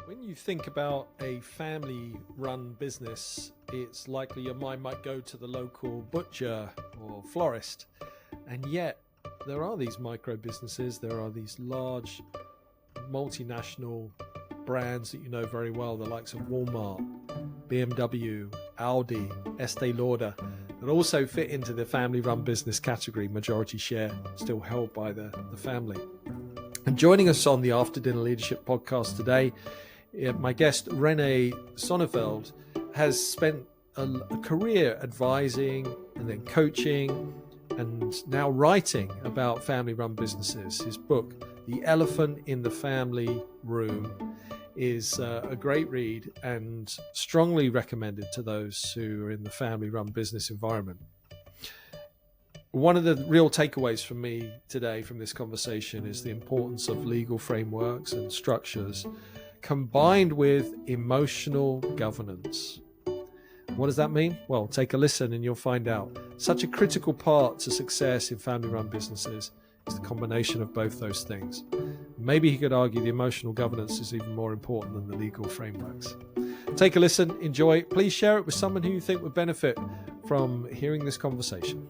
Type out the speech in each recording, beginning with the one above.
When you think about a family-run business, it's likely your mind might go to the local butcher or florist. And yet, there are these micro businesses, there are these large multinational brands that you know very well, the likes of Walmart, BMW, Audi, Estee Lauder, that also fit into the family-run business category, majority share still held by the family. And joining us on the After Dinner Leadership podcast today, my guest, Rene Sonneveld, has spent a career advising and then coaching and now writing about family-run businesses. His book, The Elephant in the Family Room, is a great read and strongly recommended to those who are in the family-run business environment. One of the real takeaways for me today from this conversation is the importance of legal frameworks and structures combined with emotional governance. What does that mean? Well, take a listen and you'll find out. Such a critical part to success in family-run businesses is the combination of both those things. Maybe he could argue the emotional governance is even more important than the legal frameworks. Take a listen, enjoy. Please share it with someone who you think would benefit from hearing this conversation.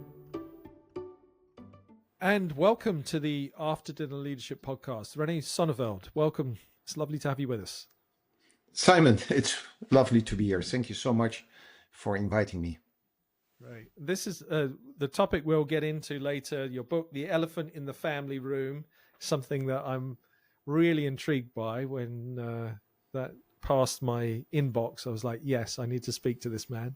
And welcome to the After Dinner Leadership podcast. Rene Sonneveld, welcome. It's lovely to have you with us. Simon, it's lovely to be here. Thank you so much for inviting me. Right. This is the topic we'll get into later. Your book, The Elephant in the Family Room, something that I'm really intrigued by. When that passed my inbox, I was like, yes, I need to speak to this man.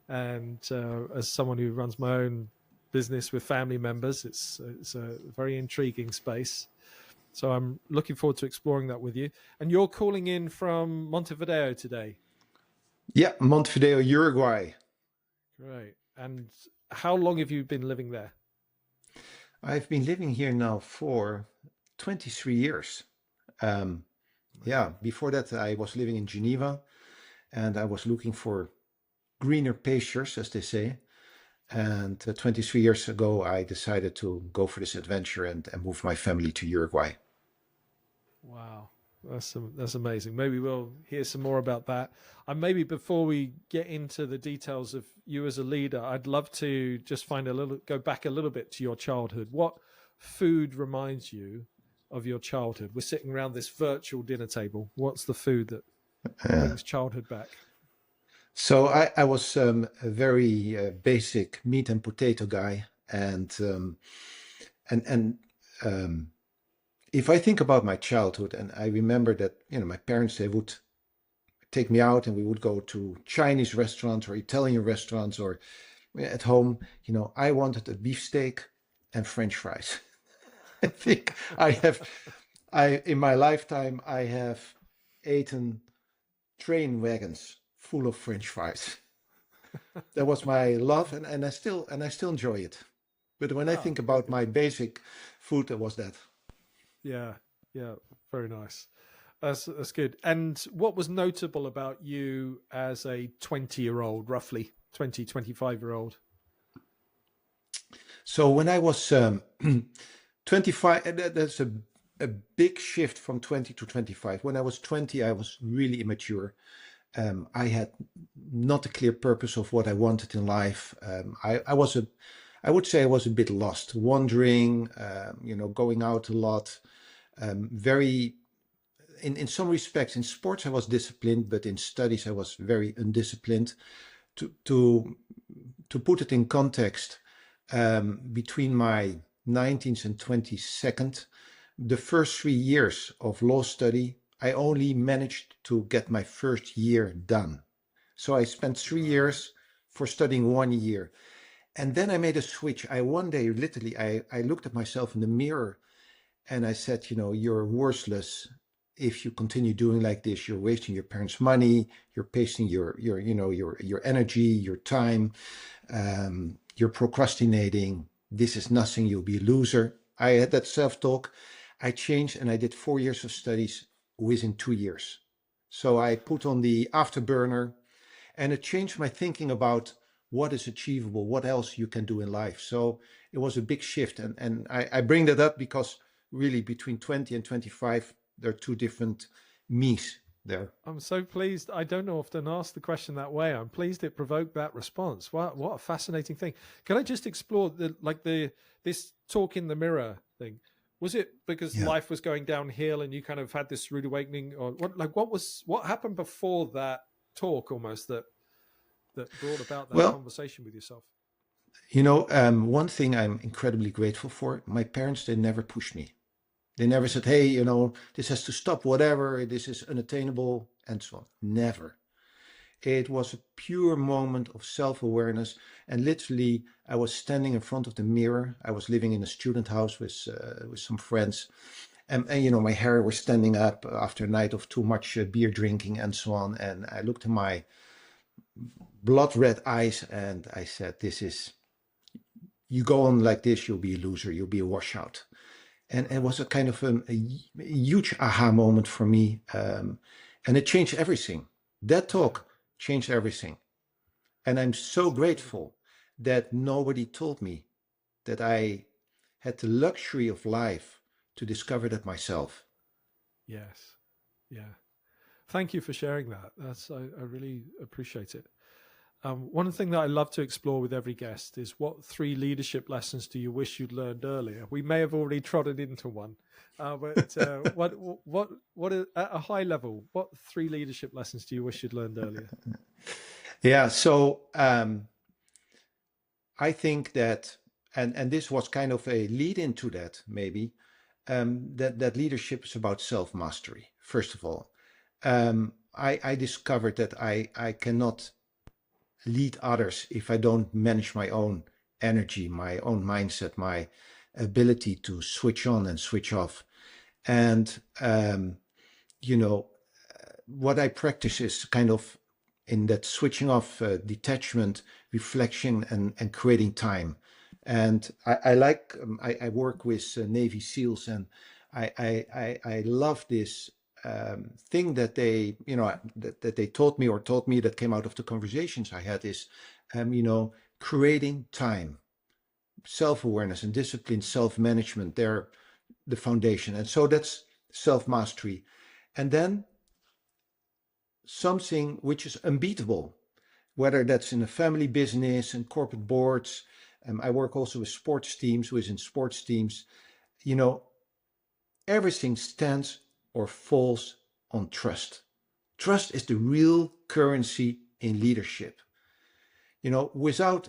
And as someone who runs my own business with family members, it's a very intriguing space. So I'm looking forward to exploring that with you. And you're calling in from Montevideo today. Yeah, Montevideo, Uruguay. Great. And how long have you been living there? I've been living here now for 23 years. Yeah, before that I was living in Geneva and I was looking for greener pastures, as they say. And 23 years ago, I decided to go for this adventure and move my family to Uruguay. Wow, that's amazing. Maybe we'll hear some more about that. And maybe before we get into the details of you as a leader, I'd love to just go back a little bit to your childhood. What food reminds you of your childhood? We're sitting around this virtual dinner table. What's the food that brings childhood back? So I was a very basic meat and potato guy, and if I think about my childhood, and I remember that my parents, they would take me out and we would go to Chinese restaurants or Italian restaurants or at home. I wanted a beefsteak and French fries. I think in my lifetime I have eaten train wagons full of French fries. That was my love, and I still enjoy it. But when I think about my basic food, it was that. Yeah, very nice. That's good. And what was notable about you as a 20-year-old, roughly 25-year-old? So when I was 25, that's a big shift from 20 to 25. When I was 20, I was really immature. I had not a clear purpose of what I wanted in life. I would say I was a bit lost, wandering, going out a lot. In some respects, in sports I was disciplined, but in studies I was very undisciplined. To put it in context, between my 19th and 22nd, the first 3 years of law study, I only managed to get my first year done. So I spent 3 years for studying 1 year. And then I made a switch. One day, literally, I looked at myself in the mirror and I said, you're worthless. If you continue doing like this, you're wasting your parents' money, you're wasting your energy, your time, you're procrastinating. This is nothing, you'll be a loser. I had that self-talk. I changed and I did 4 years of studies within 2 years. So I put on the afterburner and it changed my thinking about what is achievable, what else you can do in life. So it was a big shift. And I bring that up because really between 20 and 25, there are two different me's. there. I'm so pleased. I don't often ask the question that way. I'm pleased it provoked that response. What a fascinating thing. Can I just explore the this talk in the mirror thing? Was it because Yeah. life was going downhill and you kind of had this rude awakening, or what happened before that talk almost that brought about that Well, conversation with yourself? one thing I'm incredibly grateful for, my parents, they never pushed me. They never said, hey, this has to stop, whatever, this is unattainable, and so on. Never. It was a pure moment of self-awareness. And literally, I was standing in front of the mirror. I was living in a student house with some friends. And my hair was standing up after a night of too much beer drinking and so on. And I looked in my blood red eyes and I said, you go on like this, you'll be a loser, you'll be a washout. And it was a kind of a huge aha moment for me. And it changed everything. That talk changed everything. And I'm so grateful that nobody told me that I had the luxury of life to discover that myself. Yes. Yeah. Thank you for sharing that. I really appreciate it. One thing that I love to explore with every guest is what 3 leadership lessons do you wish you'd learned earlier? We may have already trotted into one, but what is, at a high level, what 3 leadership lessons do you wish you'd learned earlier? Yeah, so I think that, and this was kind of a lead into that, maybe, that leadership is about self-mastery, first of all. I discovered that I cannot lead others if I don't manage my own energy, my own mindset, my ability to switch on and switch off. And, what I practice is kind of in that switching off, detachment, reflection, and creating time. And I work with Navy SEALs, and I love this thing that that they taught me that came out of the conversations I had is, creating time, self-awareness and discipline, self-management. They're the foundation. And so that's self-mastery. And then something which is unbeatable, whether that's in a family business and corporate boards. I work also with sports teams, within sports teams. You know, everything stands or falls on trust. Trust is the real currency in leadership. Without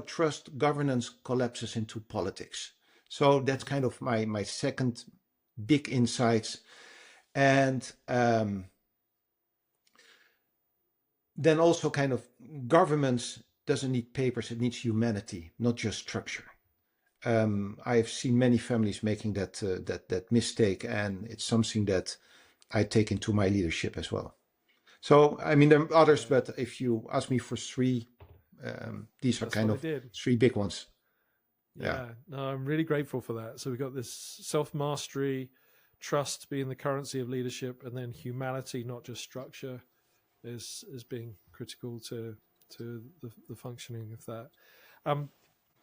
trust, governance collapses into politics. So that's kind of my second big insights. And then also kind of governments doesn't need papers, it needs humanity, not just structure. I've seen many families making that mistake, and it's something that I take into my leadership as well. So, I mean, there are others, but if you ask me for 3, these are That's kind what I of did. 3 big ones. Yeah. Yeah, no, I'm really grateful for that. So we've got this self mastery, trust being the currency of leadership, and then humanity, not just structure, is being critical to the functioning of that. Um,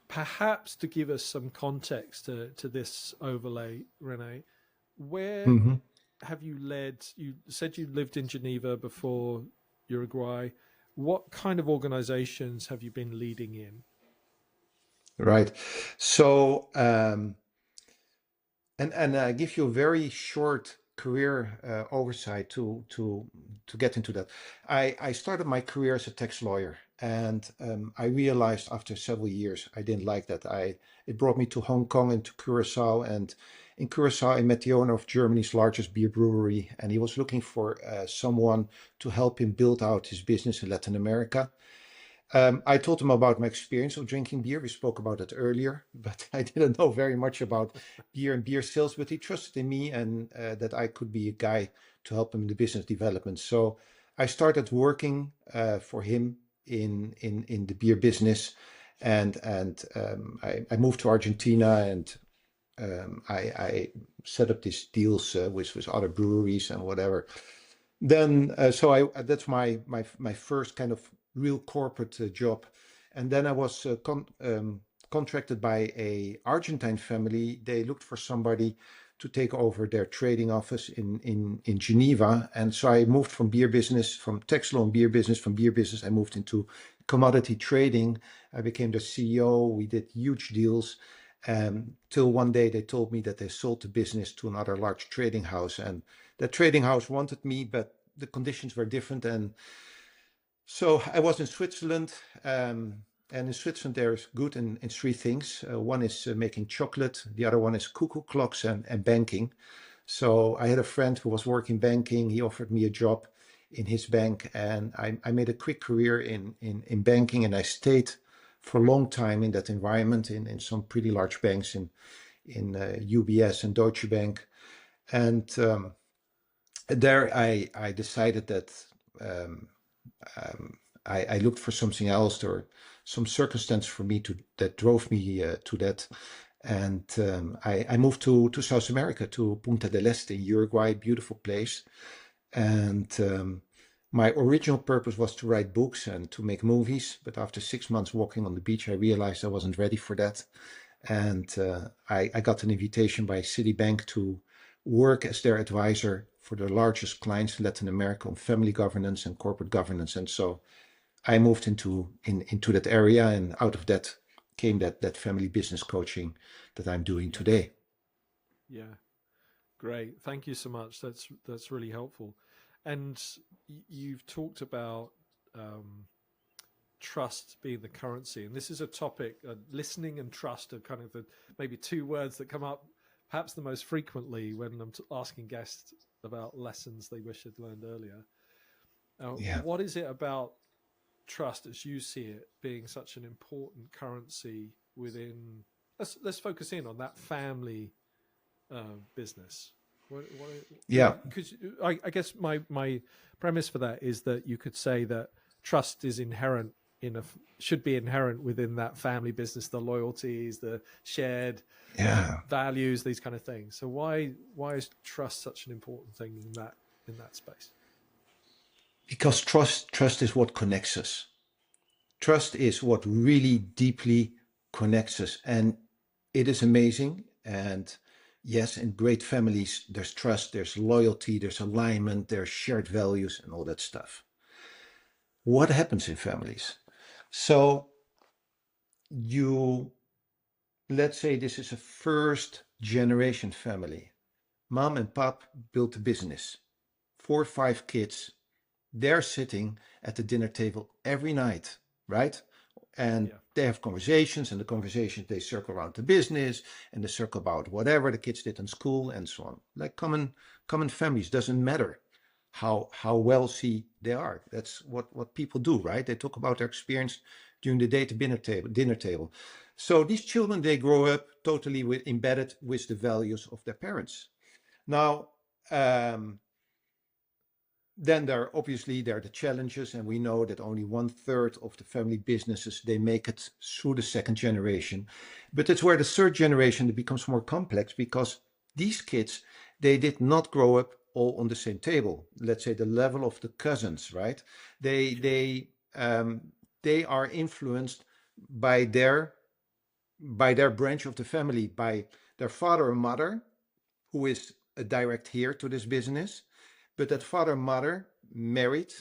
Perhaps to give us some context to this overlay, Rene, where Mm-hmm. have you led? You said you lived in Geneva before Uruguay. What kind of organizations have you been leading in? Right. So, and I give you a very short career oversight to get into that. I started my career as a tax lawyer, and I realized after several years I didn't like that. It brought me to Hong Kong and to Curacao, and in Curacao I met the owner of Germany's largest beer brewery, and he was looking for someone to help him build out his business in Latin America. I told him about my experience of drinking beer. We spoke about it earlier, but I didn't know very much about beer and beer sales. But he trusted in me and that I could be a guy to help him in the business development. So I started working for him in the beer business, and I moved to Argentina, and I set up these deals with other breweries and whatever. Then so I that's my first kind of real corporate job. And then I was contracted by a Argentine family. They looked for somebody to take over their trading office in Geneva. And so I moved from beer business, from tax law and beer business. From beer business, I moved into commodity trading. I became the CEO. We did huge deals. Till one day they told me that they sold the business to another large trading house. And that trading house wanted me, but the conditions were different. And so I was in Switzerland. And in Switzerland, there's good in three things. One is making chocolate. The other one is cuckoo clocks and banking. So I had a friend who was working banking. He offered me a job in his bank, and I made a quick career in banking, and I stayed for a long time in that environment in some pretty large banks in UBS and Deutsche Bank. And there I decided that um, I looked for something else, or some circumstance for me that drove me to that. And I moved to South America, to Punta del Este in Uruguay, beautiful place. And my original purpose was to write books and to make movies. But after 6 months walking on the beach, I realized I wasn't ready for that. And I got an invitation by Citibank to work as their advisor for the largest clients in Latin America on family governance and corporate governance. And so I moved into that area, and out of that came that family business coaching that I'm doing Yeah. today. Yeah. Great. Thank you so much. That's really helpful. And you've talked about trust being the currency, and this is a topic. Listening and trust are kind of the maybe two words that come up perhaps the most frequently when I'm asking guests about lessons they wish they'd learned earlier. Yeah. What is it about trust, as you see it, being such an important currency within? Let's focus in on that family business. Yeah. Because I guess my premise for that is that you could say that trust is inherent should be inherent within that family business, the loyalties, the shared Yeah. values, these kind of things. So why is trust such an important thing in that space? Because trust is what connects us. Trust is what really deeply connects us. And it is amazing. And yes, in great families, there's trust, there's loyalty, there's alignment, there's shared values, and all that stuff. What happens in families? So let's say this is a first generation family. Mom and pop built a business, 4 or 5 kids. They're sitting at the dinner table every night, right? And Yeah. they have conversations, and the conversations, they circle around the business, and they circle about whatever the kids did in school and so on. Like common families. Doesn't matter how wealthy they are. That's what people do, right? They talk about their experience during the day at the dinner table. So these children, they grow up totally embedded with the values of their parents. Now, then there are the challenges, and we know that only 1/3 of the family businesses, they make it through the second generation. But it's where the third generation, it becomes more complex, because these kids, they did not grow up all on the same table. Let's say the level of the cousins, right? They Sure. they are influenced by their branch of the family, by their father or mother, who is a direct heir to this business. But that Yeah. father and mother married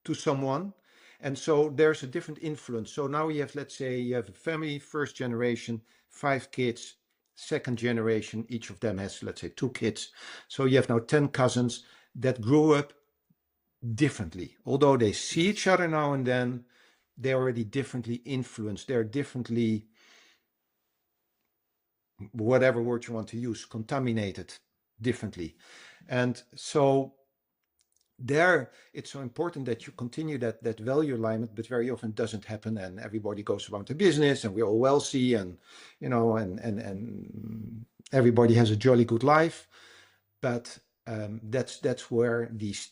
to someone. And so there's a different influence. So now let's say you have a family, first generation, 5 kids, second generation, each of them has, let's say, 2 kids. So you have now 10 cousins that grew up differently. Although they see Yes. each other now and then, they're already differently influenced. They're differently, whatever word you want to use, contaminated differently. And so there, it's so important that you continue that value alignment, but very often it doesn't happen, and everybody goes around the business, and we're all wealthy, and and everybody has a jolly good life. But that's where these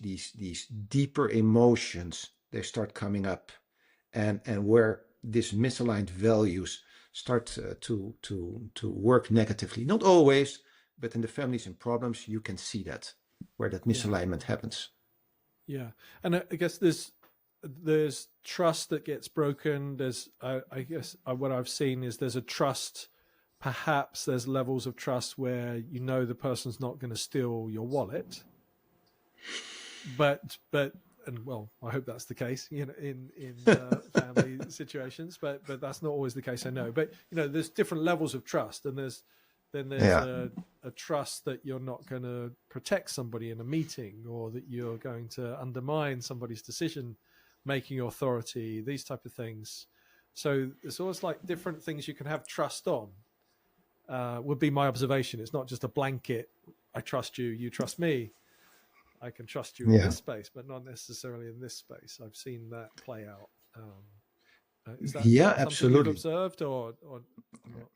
deeper emotions, they start coming up, and where these misaligned values start to work negatively. Not always, but in the families and problems, you can see that, where that Yeah. misalignment happens. Yeah. And I guess there's trust that gets broken. There's I guess what I've seen is there's a trust perhaps there's levels of trust where you know the person's not going to steal your wallet, but and well, I hope that's the case, you know, in family situations, but that's not always the case. I know, but you know, there's different levels of trust, and there's Yeah. a trust that you're not going to protect somebody in a meeting, or that you're going to undermine somebody's decision making authority, these type of things. So it's always like different things you can have trust on. Would be my observation. It's not just a blanket. I trust you. You trust me. I can trust you in Yeah. this space, but not necessarily in this space. I've seen that play out. Is that Yeah, something you've absolutely. observed, or not?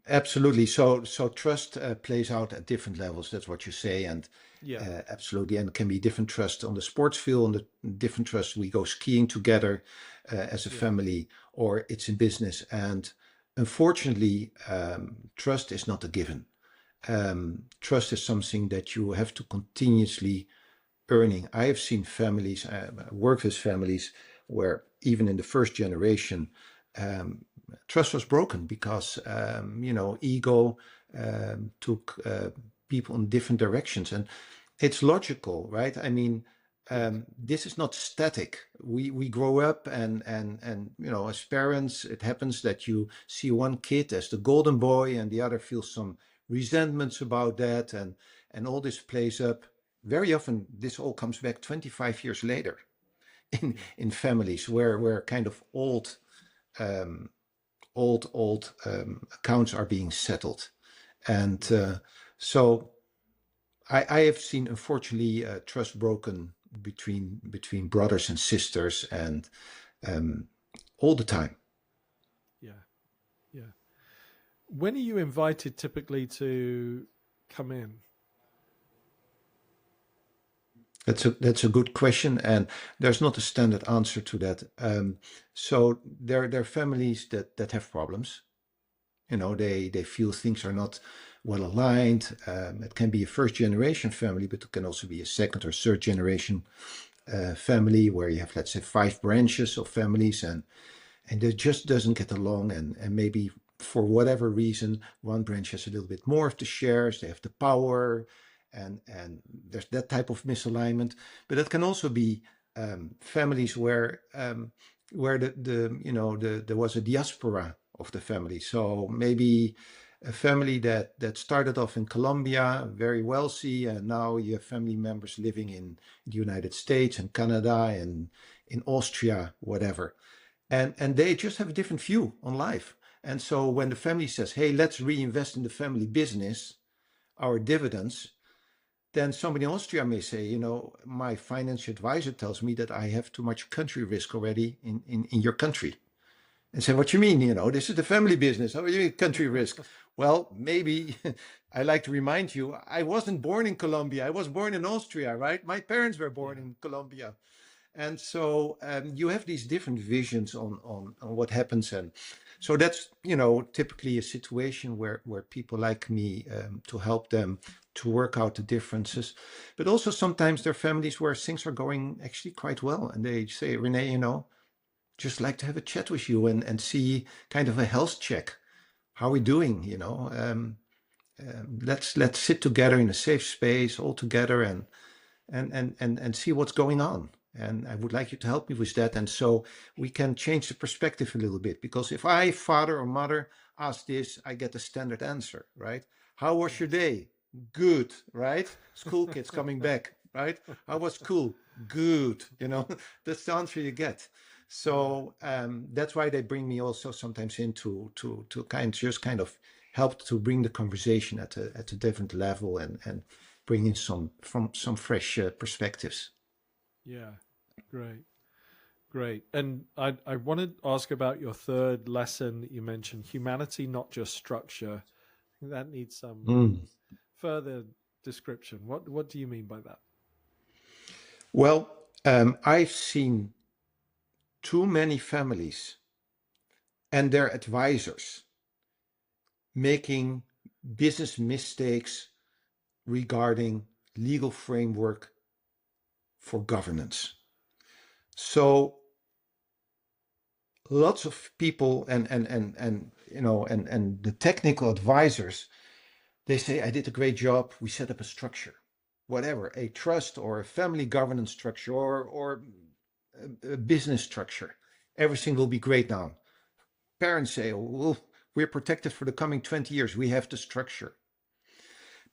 Absolutely. So trust plays out at different levels. That's what you say, and Yeah, absolutely. And it can be different trust on the sports field, on the different trust. We go skiing together as a yeah, family, or it's in business. And unfortunately, trust is not a given. Trust is something that you have to continuously earning. I have seen families, worked with families where even in the first generation, um, trust was broken because ego took people in different directions, and it's logical, right? I mean, yeah, this is not static. We grow up, and as parents, it happens that you see one kid as the golden boy, and the other feels some resentments about that, and all this plays up. Very often, this all comes back 25 years later in yeah, in families where kind of um, old accounts are being settled, and yeah. so I have seen, unfortunately, trust broken between brothers and sisters, and um, all the time. Yeah, yeah. When are you invited typically to come in? That's a good question, and there's not a standard answer to that. So there are families that have problems. They feel things are not well aligned. It can be a first generation family, but it can also be a second or third generation family where you have, let's say, five branches of families, and it just doesn't get along, and maybe for whatever reason one branch has a little bit more of the shares, they have the power, and there's that type of misalignment. But it can also be families where there was a diaspora of the family. So maybe a family that started off in Colombia, very wealthy, and now you have family members living in the United States and Canada and in Austria, whatever, and they just have a different view on life. And so when the family says, hey, let's reinvest in the family business, our dividends, then somebody in Austria may say, my financial advisor tells me that I have too much country risk already in your country. And say, what you mean? This is the family business. How are you country risk? Well, maybe I like to remind you, I wasn't born in Colombia. I was born in Austria, right? My parents were born Yeah, in Colombia. And so you have these different visions on what happens. And so that's, typically a situation where people like me to help them to work out the differences. But also sometimes there are families where things are going actually quite well. And they say, Rene, just like to have a chat with you and see kind of a health check. How are we doing? Let's sit together in a safe space all together and see what's going on. And I would like you to help me with that. And so we can change the perspective a little bit, because if I, father or mother, ask this, I get a standard answer, right? How was your yes. day? Good, right? School kids coming back, right? How was school? Good. That's the answer you get. Yeah, So that's why they bring me also sometimes in to kind of help to bring the conversation at a different level, and bring in some fresh perspectives. yeah. Great. Great. And I want to ask about your third lesson that you mentioned, humanity, not just structure. I think that needs some Mm. further description. What do you mean by that? Well, I've seen too many families and their advisors making business mistakes regarding legal framework for governance. So lots of people, and and the technical advisors, they say, I did a great job. We set up a structure, whatever, a trust or a family governance structure or a business structure. Everything will be great now. Parents say, oh, well, we're protected for the coming 20 years. We have the structure.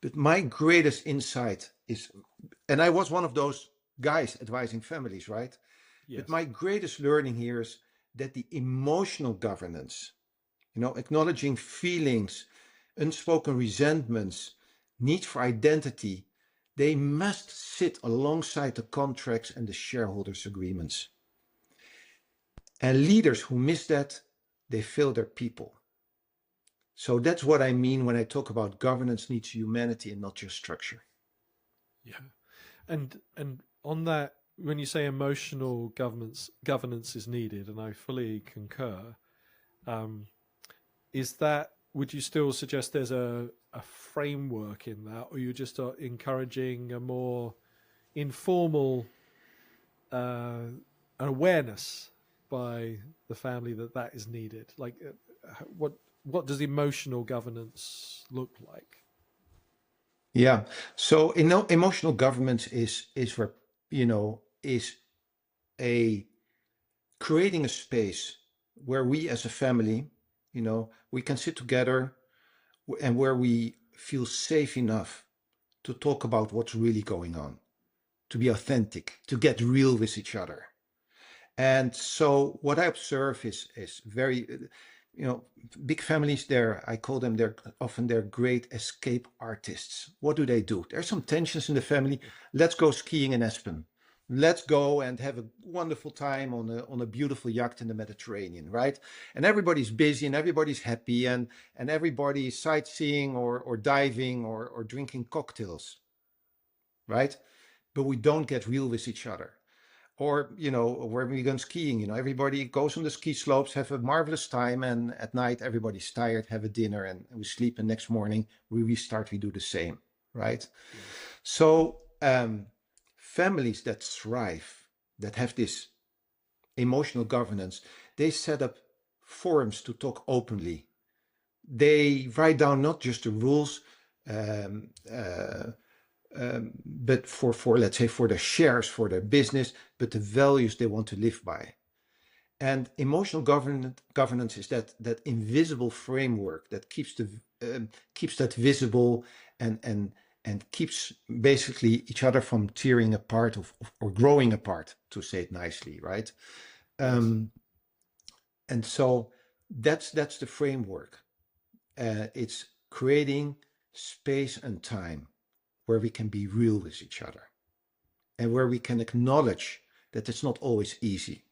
But my greatest insight is, and I was one of those guys advising families, right? But Yes. my greatest learning here is that the emotional governance, acknowledging feelings, unspoken resentments, need for identity, they must sit alongside the contracts and the shareholders' agreements. And leaders who miss that, they fail their people. So that's what I mean when I talk about governance needs humanity and not just structure. Yeah. And on that, when you say emotional governance is needed, and I fully concur, um, is that, would you still suggest there's a framework in that, or you just are encouraging a more informal uh, awareness by the family that that is needed? Like, what does emotional governance look like? Yeah. So emotional governance is where is a creating a space where we as a family, we can sit together and where we feel safe enough to talk about what's really going on, to be authentic, to get real with each other. And so what I observe is very, you know, big families there, I call them, they're great escape artists. What do? There's some tensions in the family. Let's go skiing in Aspen. Let's go and have a wonderful time on a beautiful yacht in the Mediterranean, right? And everybody's busy and everybody's happy and everybody's sightseeing or diving or drinking cocktails, right? But we don't get real with each other. Or, where we go skiing, everybody goes on the ski slopes, have a marvelous time, and at night everybody's tired, have a dinner, and we sleep, and next morning we restart, we do the same, right? Yes. So families that thrive, that have this emotional governance, they set up forums to talk openly. They write down not just the rules, um, uh, but for let's say for their shares, for their business, but the values they want to live by. And emotional governance is that invisible framework that keeps that visible and keeps basically each other from tearing apart or growing apart, to say it nicely, right? Yes. Um, and so that's the framework. It's creating space and time where we can be real with each other and where we can acknowledge that it's not always easy,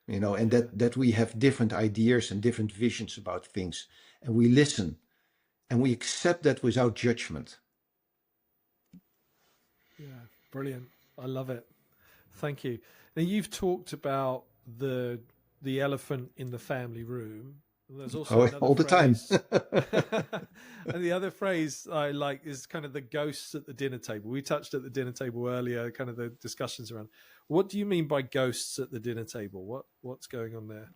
and Yeah. that we have different ideas and different visions about things, and we listen and we accept that without judgment. Yeah. Brilliant. I love it. Thank you. Now, you've talked about the the elephant in the family room. And there's also Oh, another all the time. phrase, and the other phrase I like is kind of the ghosts at the dinner table. We touched at the dinner table earlier, kind of the discussions around. What do you mean by ghosts at the dinner table? What's going on there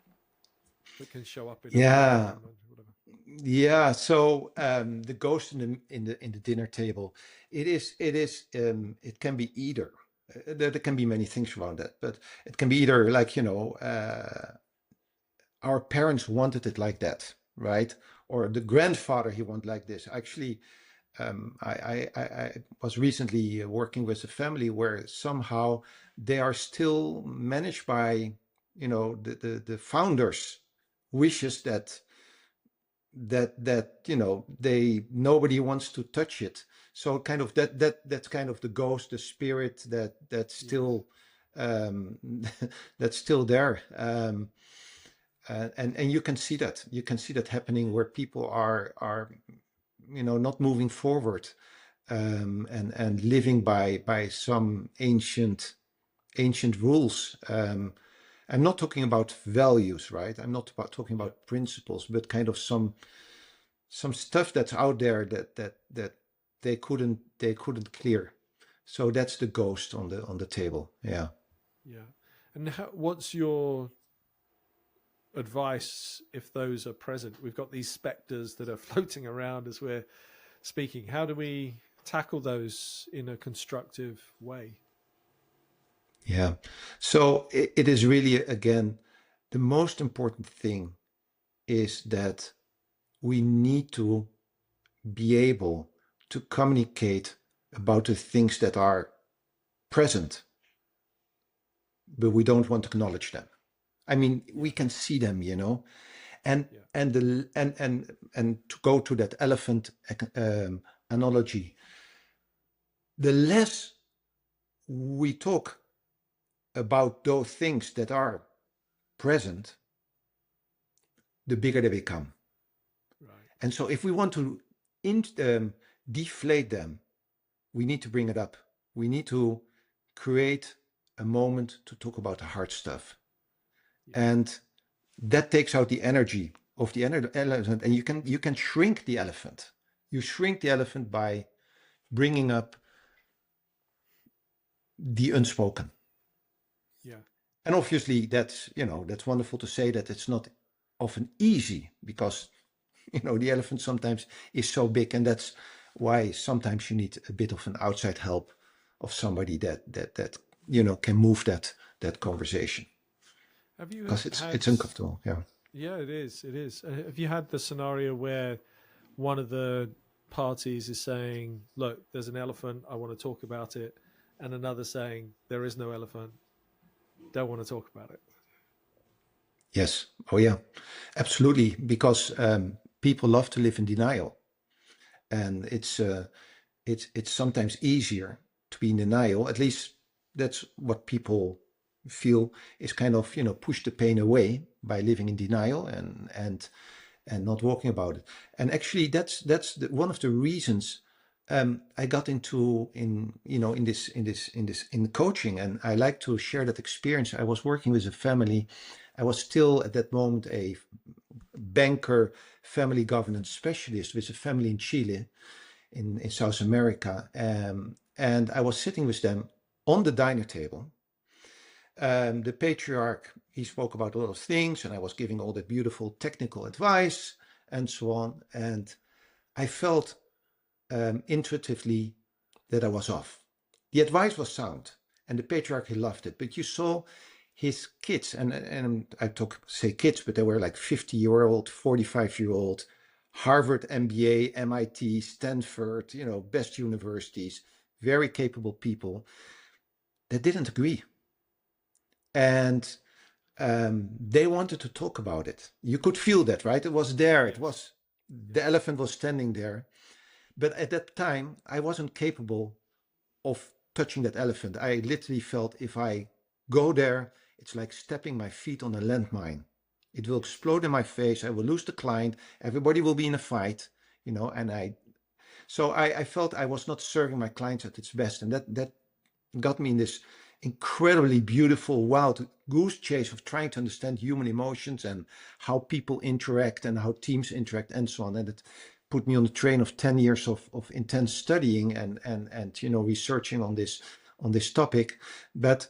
that can show up in a Yeah, room or whatever? yeah. So the ghost in the dinner table, it can be either. There can be many things around that, but it can be either like our parents wanted it like that, right? Or the grandfather he wanted like this. Actually, I was recently working with a family where somehow they are still managed by, the founders' wishes that they nobody wants to touch it. So kind of that's kind of the ghost, the spirit that's Yes. still um, that's still there. And you can see that happening where people are not moving forward, and living by some ancient rules. I'm not talking about values, right? I'm not talking Yeah. about principles, but kind of some stuff that's out there that they couldn't clear. So that's the ghost on the table. Yeah. Yeah. And what's your advice if those are present? We've got these specters that are floating around as we're speaking. How do we tackle those in a constructive way? Yeah. So it is really, again, the most important thing is that we need to be able to communicate about the things that are present, but we don't want to acknowledge them. I mean, we Yeah, can see them, and yeah, and to go to that elephant analogy, the less we talk about those things that are present, the bigger they become. right. And so if we want to deflate them, we need to bring it up. We need to create a moment to talk about the hard stuff. Yeah, And that takes out the energy of the elephant. And you can shrink the elephant. You shrink the elephant by bringing up the unspoken. yeah, And obviously that's wonderful to say that it's not often easy because the elephant sometimes is so big, and that's why sometimes you need a bit of an outside help of somebody that can move that conversation, have you because had it's uncomfortable. Yeah. yeah, it is, it is. Have you had the scenario where one of the parties is saying, look, there's an elephant, I want to talk about it, and another saying, there is no elephant, don't want to talk about it? Yes. Oh yeah, absolutely, because people love to live in denial, and it's sometimes easier to be in denial. At least that's what people feel, is kind of push the pain away by living in denial and not walking about it. And actually, that's one of the reasons I got into in coaching, and I like to share that experience. I was working with a family. I was still at that moment a banker, family governance specialist with a family in Chile, in South America. And I was sitting with them on the diner table. The patriarch, he spoke about a lot of things, and I was giving all that beautiful technical advice and so on. And I felt intuitively that I was off. The advice was sound, and the patriarch, he loved it. But you saw his kids, and I say kids, but they were like 50-year-old, 45-year-old, Harvard, MBA, MIT, Stanford, best universities, very capable people that didn't agree. And they wanted to talk about it. You could feel that, right? It was there. It Yes. was, Yeah. the elephant was standing there. But at that time, I wasn't capable of touching that elephant. I literally felt if I go there, it's like stepping my feet on a landmine. It will Yes. explode in my face. I will lose the client. Everybody will be in a fight, and I felt I was not serving my clients at its best. And that got me in this incredibly beautiful, wild goose chase of trying to understand human emotions and how people interact and how teams interact and so on. And it put me on the train of 10 years of intense studying and researching on this topic. But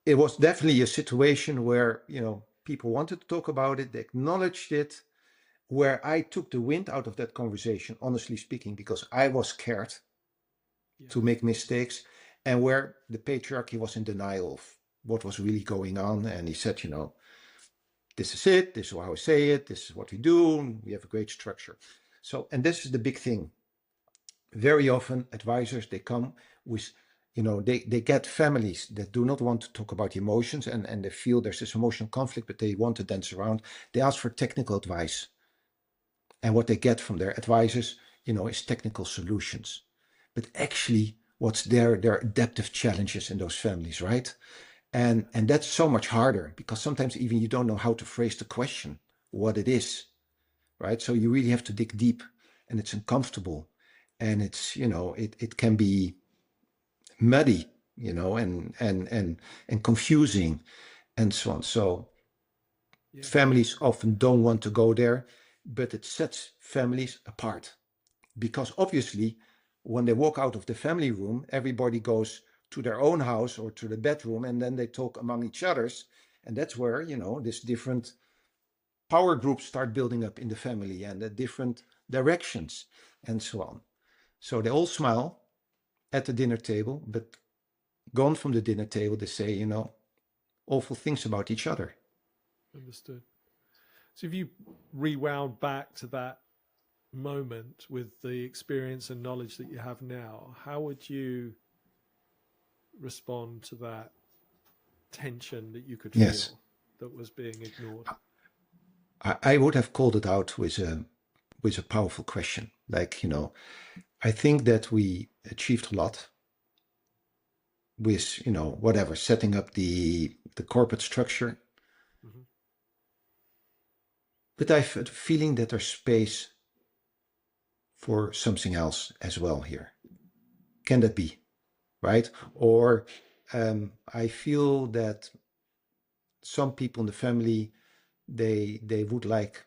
it was definitely a situation where people wanted to talk about it, they acknowledged it, where I took the wind out of that conversation, honestly speaking, because I was scared Yes. to make mistakes, and where the patriarchy was in denial of what was really going on. And he said, this is it, this is how I say it, this is what we do, we have a great structure. So, and this is the big thing. Very often advisors, they come with, they get families that do not want to talk about emotions, and they feel there's this emotional conflict, but they want to dance around. They ask for technical advice. And what they get from their advisors, is technical solutions. But actually, what's there are adaptive challenges in those families, right? Yeah. And that's so much harder, because sometimes even you don't know how to phrase the question, what it is, right? So you really have to dig deep, and it's uncomfortable, and it's it can be muddy, and confusing and so on. So Yeah. families often don't want to go there, but it sets families apart. Because obviously, when they walk out of the family room, everybody goes to their own house or to the bedroom, and then they talk among each others. And that's where, this different power groups start building up in the family and the different directions and so on. So they all smile at the dinner table, but gone from the dinner table, they say, awful things about each other. Understood. So if you rewound back to that moment with the experience and knowledge that you have now, how would you respond to that tension that you could Yes. feel that was being ignored? I would have called it out with a powerful question. Like, I think that we achieved a lot with, whatever, setting up the corporate structure. Mm-hmm. But I have a feeling that there's space for something else as well here. Can that be? Right? Or I feel that some people in the family, they would like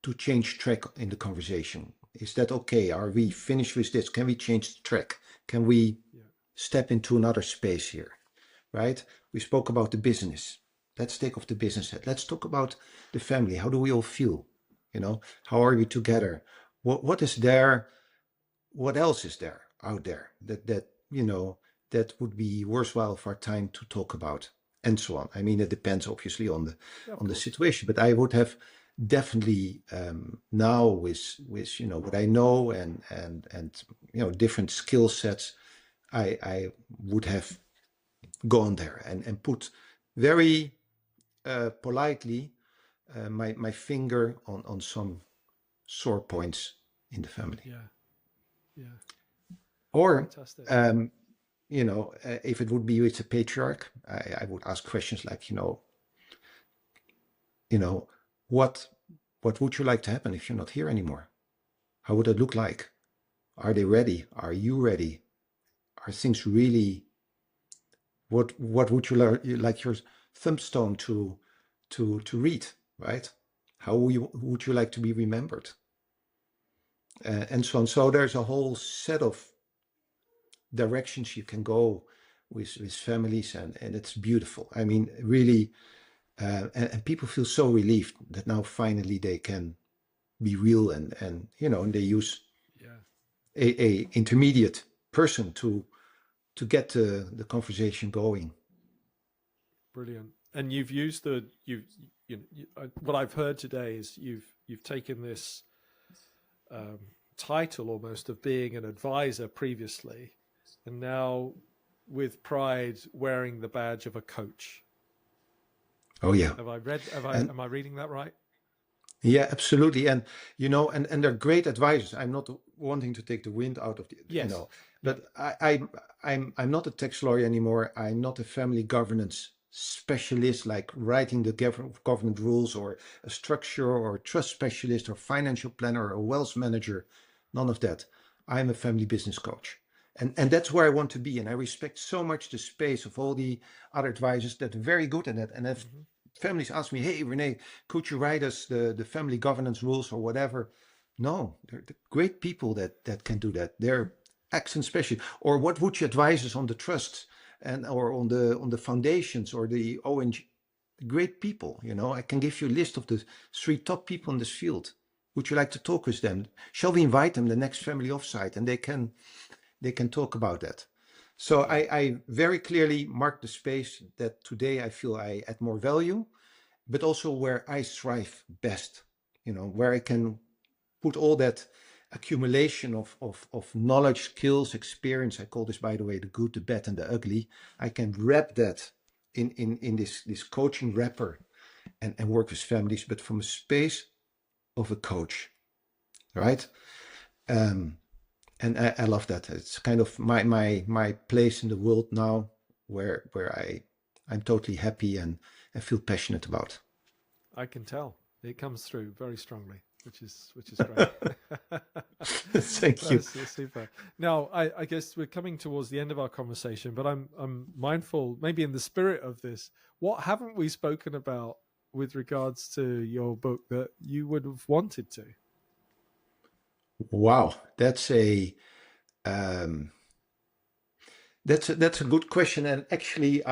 to change track in the conversation. Is that okay? Are we finished with this? Can we change the track? Can we step into another space here? Right? We spoke about the business. Let's take off the business head. Let's talk about the family. How do we all feel? How are we together? What is there? What else is there out there that would be worthwhile of our time to talk about, and so on. I mean, it depends obviously on the situation, but I would have definitely now with what I know and different skill sets, I would have gone there and put very politely my finger on some sore points in the family. Yeah. Or if it would be with a patriarch, I would ask questions like, what would you like to happen if you're not here anymore? How would it look like? Are they ready? Are you ready? Are things really? What would you like your thumbstone to read? Right? How would you like to be remembered? And so on. So there's a whole set of directions you can go with families, and it's beautiful. I mean, really, and people feel so relieved that now finally they can be real and they use a intermediate person to get the conversation going. Brilliant. And you've used what I've heard today is you've taken this title almost of being an advisor previously, and now with pride wearing the badge of a coach. Oh yeah. Am I reading that right? Yeah, absolutely. And and they're great advisors. I'm not wanting to take the wind out of the but I'm not a tax lawyer anymore. I'm not a family governance specialist, like writing the government rules, or a structure or a trust specialist or financial planner or a wealth manager. None of that. I'm a family business coach. And that's where I want to be. And I respect so much the space of all the other advisors that are very good at that. And if families ask me, hey, Rene, could you write us the family governance rules or whatever? No, they're the great people that can do that. They're accent specialists. Or what would you advise us on the trusts or on the foundations or the ONG? Great people, I can give you a list of the 3 top people in this field. Would you like to talk with them? Shall we invite them the next family offsite, and they can talk about that? So I very clearly mark the space that today I feel I add more value, but also where I thrive best, where I can put all that accumulation of knowledge, skills, experience. I call this, by the way, the good, the bad, and the ugly. I can wrap that in this coaching wrapper and work with families, but from a space of a coach, right? And I love that. It's kind of my place in the world now, where I'm totally happy and feel passionate about. I can tell it comes through very strongly, which is great. Thank you. That's super. Now, I guess we're coming towards the end of our conversation, but I'm mindful, maybe in the spirit of this, what haven't we spoken about with regards to your book that you would have wanted to? Wow, that's a good question, and actually,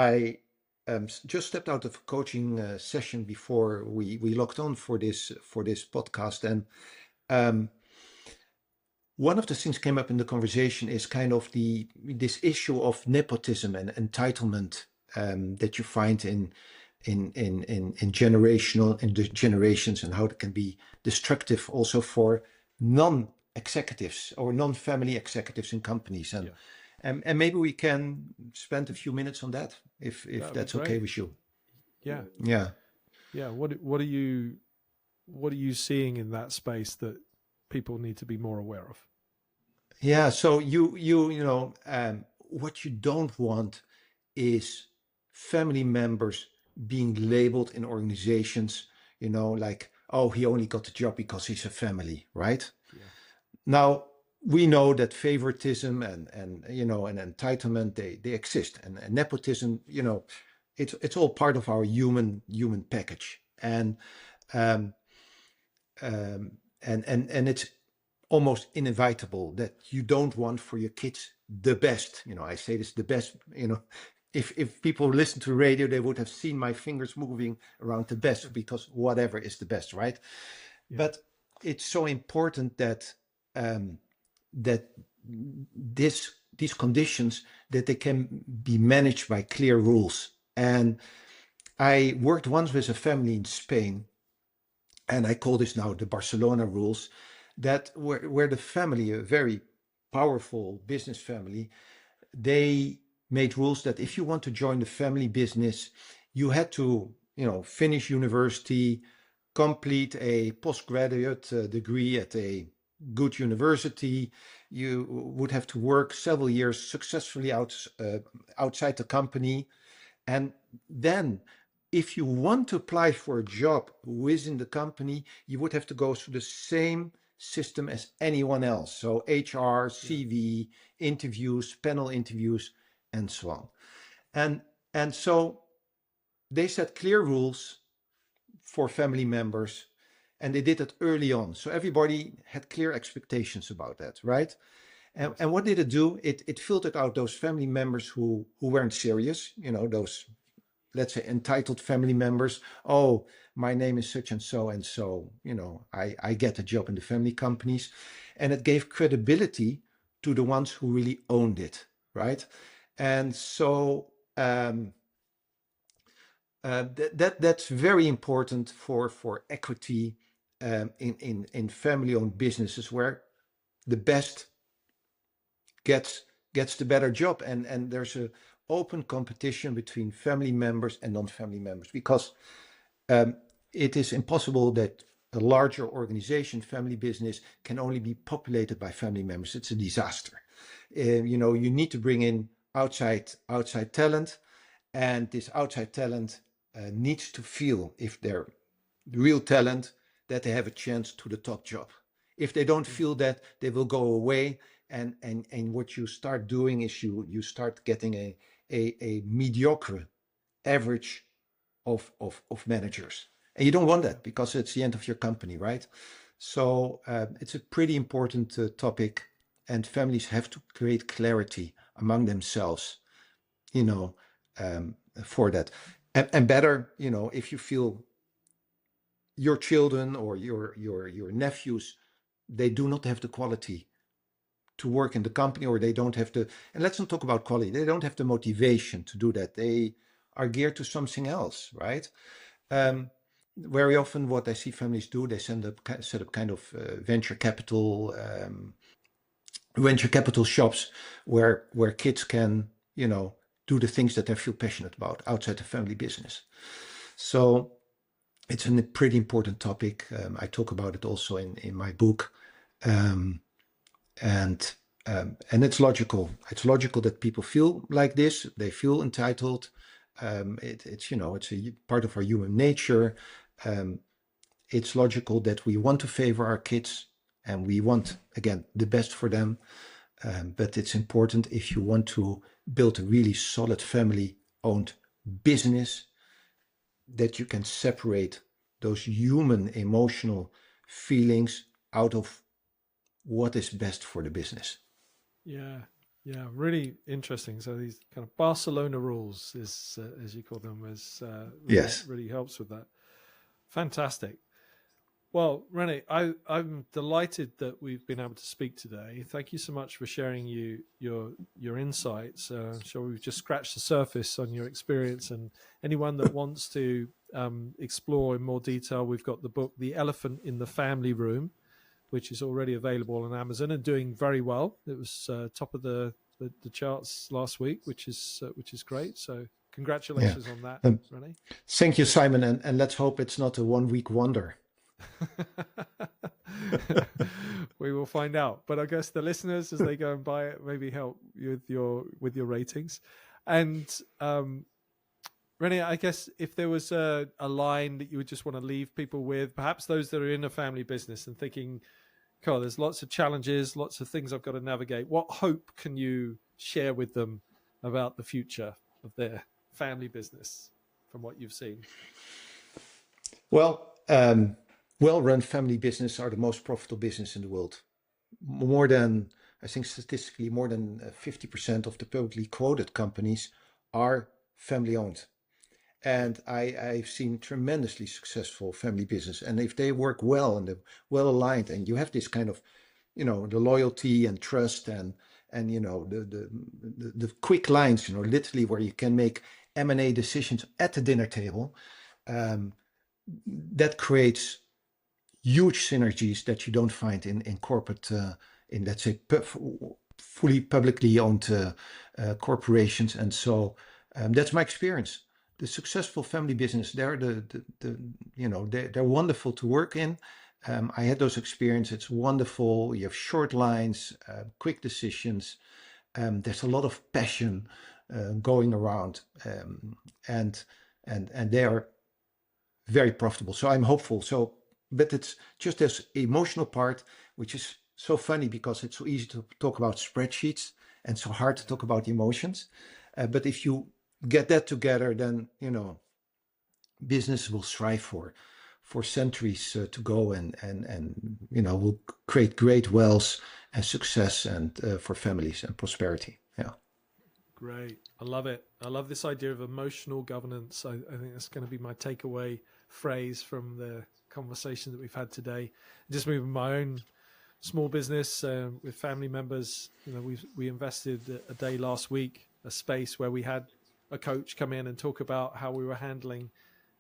just stepped out of a coaching session before we logged on for this podcast, and um, one of the things came up in the conversation is kind of this issue of nepotism and entitlement that you find in the generations, and how it can be destructive also for non-executives or non-family executives in companies. And maybe we can spend a few minutes on that, if that's okay with you. Yeah. Yeah. Yeah. What are you seeing in that space that people need to be more aware of? Yeah. So what you don't want is family members being labeled in organizations, like, oh, he only got the job because he's a family, right? Yeah. Now, we know that favoritism and entitlement, they exist, and nepotism, it's all part of our human package, and um, and it's almost inevitable that you don't want for your kids the best. I say this, the best. If people listen to radio, they would have seen my fingers moving around the best, because whatever is the best, right? Yeah. But it's so important that that these conditions, that they can be managed by clear rules. And I worked once with a family in Spain, and I call this now the Barcelona rules, that where the family, a very powerful business family, they made rules that if you want to join the family business, you had to, finish university, complete a postgraduate degree at a good university. You would have to work several years successfully outside the company. And then if you want to apply for a job within the company, you would have to go through the same system as anyone else. So HR, CV, interviews, panel interviews, and so on. And so they set clear rules for family members, and they did it early on. So everybody had clear expectations about that, right? And what did it do? It filtered out those family members who weren't serious, those, let's say, entitled family members. Oh, my name is such and so, I get a job in the family companies. And it gave credibility to the ones who really owned it, right? And so that's very important for equity in family-owned businesses, where the best gets the better job, and there's a open competition between family members and non-family members, because it is impossible that a larger organization, family business, can only be populated by family members. It's a disaster. You need to bring in outside talent, and this outside talent needs to feel, if they're real talent, that they have a chance to the top job. If they don't feel that, they will go away. And what you start doing is you start getting a mediocre average of managers. And you don't want that, because it's the end of your company, right? So it's a pretty important topic, and families have to create clarity among themselves, for that. And better, if you feel your children or your nephews, they do not have the quality to work in the company, or they don't have the, and let's not talk about quality, they don't have the motivation to do that. They are geared to something else, right? Very often what I see families do, they set up kind of venture capital shops where kids can, do the things that they feel passionate about outside the family business. So it's a pretty important topic. I talk about it also in my book. And it's logical. It's logical that people feel like this. They feel entitled. It's a part of our human nature. It's logical that we want to favor our kids, and we want, again, the best for them. But it's important, if you want to build a really solid family-owned business, that you can separate those human emotional feelings out of what is best for the business. Yeah. Yeah, really interesting. So these kind of Barcelona rules, is as you call them, really Yes. really helps with that. Fantastic. Well, Rene, I'm delighted that we've been able to speak today. Thank you so much for sharing your insights. I'm sure we've just scratched the surface on your experience. And anyone that wants to explore in more detail, we've got the book "The Elephant in the Family Room," which is already available on Amazon and doing very well. It was top of the charts last week, which is great. So Yeah. congratulations on that, Um, Rene. Thank you, Simon, and let's hope it's not a 1 week wonder. We will find out. But I guess the listeners, as they go and buy it, maybe help you with your ratings. And Rene, I guess if there was a line that you would just want to leave people with, perhaps those that are in a family business and thinking, "God, there's lots of challenges, lots of things I've got to navigate." What hope can you share with them about the future of their family business from what you've seen? Well, well-run family business are the most profitable business in the world. More than, I think statistically, more than 50% of the publicly quoted companies are family-owned. And I've seen tremendously successful family business. And if they work well and they're well aligned, and you have this kind of, the loyalty and trust and the quick lines, literally where you can make M&A decisions at the dinner table, um, that creates huge synergies that you don't find in corporate, in let's say fully publicly owned corporations. And so that's my experience. The successful family business, they're they're wonderful to work in. I had those experiences. It's wonderful. You have short lines, quick decisions. There's a lot of passion going around, and they are very profitable. So I'm hopeful. But it's just this emotional part, which is so funny because it's so easy to talk about spreadsheets and so hard to talk about emotions. But if you get that together, then business will strive for centuries to go, and will create great wealth and success and for families and prosperity. Yeah. Great. I love it. I love this idea of emotional governance. I think that's going to be my takeaway phrase from the conversation that we've had today. Just moving my own small business with family members. We invested a day last week, a space where we had a coach come in and talk about how we were handling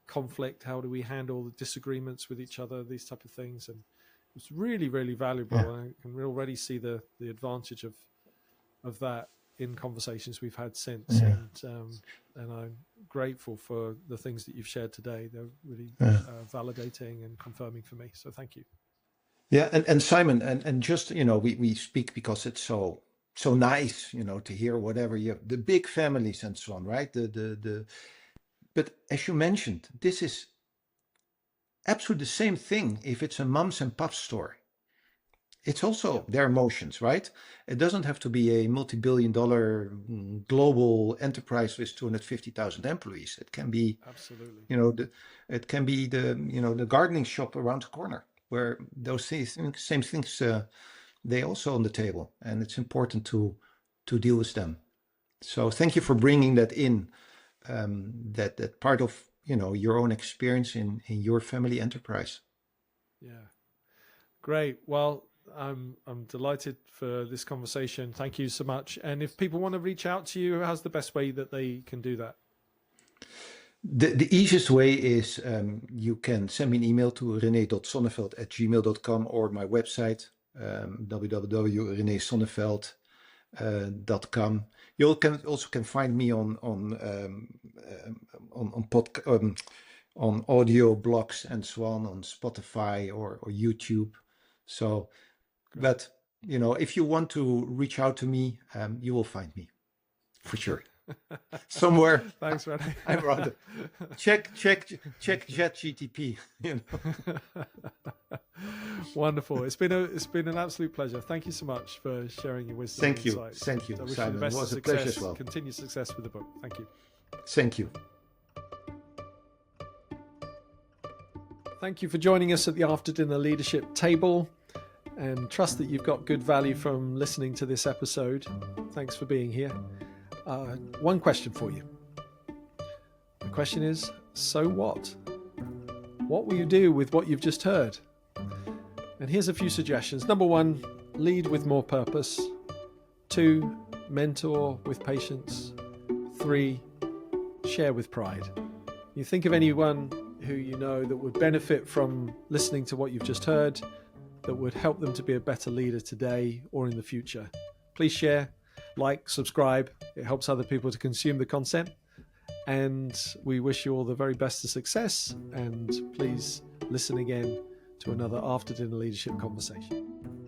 conflict, how do we handle the disagreements with each other, these type of things. And it's really, really valuable. Yeah. I can already see the advantage of that in conversations we've had since. Yeah. And I'm grateful for the things that you've shared today. They're really validating and confirming for me. So thank you. Yeah, and Simon, and just we speak because it's so nice, to hear whatever you have, the big families and so on, right? But as you mentioned, this is absolutely the same thing if it's a mums and pups store. It's also their emotions, right? It doesn't have to be a multi-billion-dollar global enterprise with 250,000 employees. It can be absolutely, it can be the gardening shop around the corner where those same things they also on the table, and it's important to deal with them. So thank you for bringing that in, that part of your own experience in your family enterprise. Yeah, great. Well, I'm delighted for this conversation. Thank you so much. And if people want to reach out to you, how's the best way that they can do that? The easiest way is you can send me an email to rene.sonneveld@gmail.com or my website, www.renesonneveld.com. You can also find me on audio blogs and so on Spotify or YouTube. So, Great. but if you want to reach out to me, you will find me for sure. Somewhere. Thanks, Rene. I'm around it. Check ChatGTP. Wonderful. It's been an absolute pleasure. Thank you so much for sharing your wisdom. Thank and you. insights. Thank you, I wish Simon. you the best It was a success, pleasure as well. Continued success with the book. Thank you. Thank you. Thank you for joining us at the After Dinner Leadership Table. and trust that you've got good value from listening to this episode. Thanks for being here. One question for you. The question is, so what? What will you do with what you've just heard? And here's a few suggestions. Number 1, lead with more purpose. 2, mentor with patience. 3, share with pride. You think of anyone who you know that would benefit from listening to what you've just heard, that would help them to be a better leader today or in the future. Please share, like, subscribe. It helps other people to consume the content. And we wish you all the very best of success. And please listen again to another After Dinner Leadership Conversation.